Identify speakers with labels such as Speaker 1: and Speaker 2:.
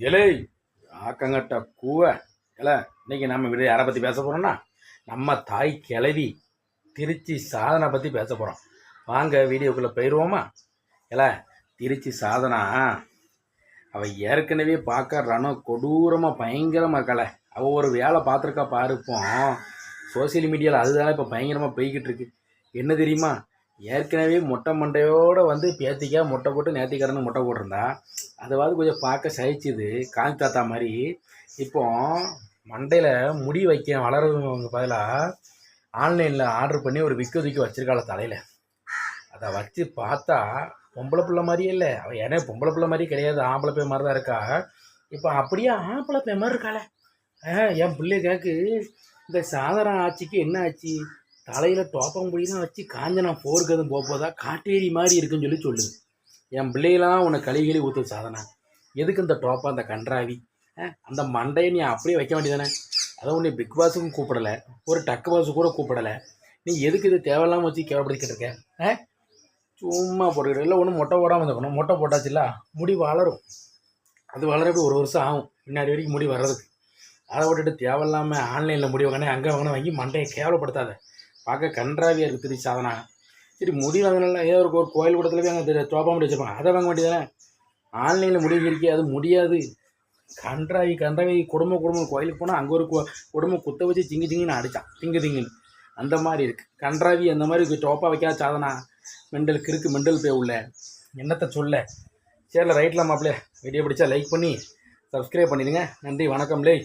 Speaker 1: இலை ஆக்கங்கட்ட கூவ இல இன்னைக்கு நம்ம வீடு யாரை பற்றி பேச போகிறோம்னா நம்ம தாய் கிளவி திருச்சி சாதனை பற்றி பேச போகிறோம். வாங்க வீடியோக்குள்ளே போயிடுவோமா? இல திருச்சி சாதனா அவள் ஏற்கனவே பார்க்க ரணம் கொடூரமாக பயங்கரமாக இருக்கல. அவள் ஒரு வேலை பார்த்துருக்கா பாருப்போம். சோசியல் மீடியாவில் அதுதான் இப்போ பயங்கரமாக போய்கிட்டு இருக்கு. என்ன தெரியுமா? ஏற்கனவே மொட்டை மண்டையோடு வந்து பேத்திக்கா மொட்டை போட்டு நேத்திக்காரனு மொட்டை போட்டிருந்தா அதாவது கொஞ்சம் பார்க்க சகிச்சுது காந்தி தாத்தா மாதிரி. இப்போ மண்டையில் முடி வைக்க வளர்றவங்க பதிலாக ஆன்லைனில் ஆர்டர் பண்ணி ஒரு விக்கு தூக்கி வச்சிருக்காள தலையில். அதை வச்சு பார்த்தா பொம்பளை பிள்ளை மாதிரியே இல்லை. அவள் ஏன்னா பொம்பளை பிள்ளை மாதிரி கிடையாது, ஆம்பளை பையன் மாதிரி தான் இருக்கா. இப்போ அப்படியே ஆம்பளை பையன் மாதிரி இருக்காளே. என் பிள்ளை கேக்கு இந்த சாதாரண ஆட்சிக்கு என்ன ஆச்சு? தலையில் டோப்பம்புடிலாம் வச்சு காஞ்சனா போருக்கதும் போதா காட்டேரி மாதிரி இருக்குன்னு சொல்லுது. என் பிள்ளைகளாம் உன்னை கழுவி ஊற்று சாதனை. எதுக்கு இந்த டோப்பா அந்த கன்றாவி? அந்த மண்டையை நீ அப்படியே வைக்க வேண்டியதானே? அதை உன்னை பிக் பாஸுக்கும் கூப்பிடலை, ஒரு டக்கு பாஸு கூட கூப்பிடலை. நீ எதுக்கு இது தேவையில்லாமல் வச்சு கேவப்படுத்திக்கிட்டு இருக்க? சும்மா போட்டுக்கிட்டு இல்லை ஒன்றும் மொட்டை போடாமல் இருந்துக்கணும். மொட்டை போட்டாச்சுல்ல முடி வளரும். அது வளரப்படி ஒரு வருஷம் ஆகும் பின்னாடி வரைக்கும் முடி வர்றதுக்கு. அதை விட்டுட்டு தேவையில்லாமல் ஆன்லைனில் முடி வாங்கினே அங்கே வாங்கினா வாங்கி மண்டையை கேவலப்படுத்தாத. பார்க்க கன்றாவியாக இருக்குது திருச்சி சாதனா. சரி முடி வாங்கினால ஏதோ ஒரு கோயில் கூடத்துல போய் அங்கே தோப்பா முடி வச்சுருப்பாங்க, அதை வாங்க வேண்டியதானே? ஆன்லைனில் முடி இருக்கே அது முடியாது. கன்றாவி குடும்பம் கோயிலுக்கு போனால் அங்கே ஒரு குடும்பம் குத்த வச்சு திங்குன்னு அடித்தான் திங்குன்னு அந்த மாதிரி இருக்குது. கன்றாவி அந்த மாதிரி டோப்பா வைக்காத சாதனா. மெண்டல் கிறுக்கு மெண்டல் போய் உள்ள என்னத்தை சொல்ல. சரில ரைட்டில் மாப்பிள்ளை வீடியோ பிடிச்சா லைக் பண்ணி சப்ஸ்கிரைப் பண்ணிடுங்க. நன்றி, வணக்கம் லே.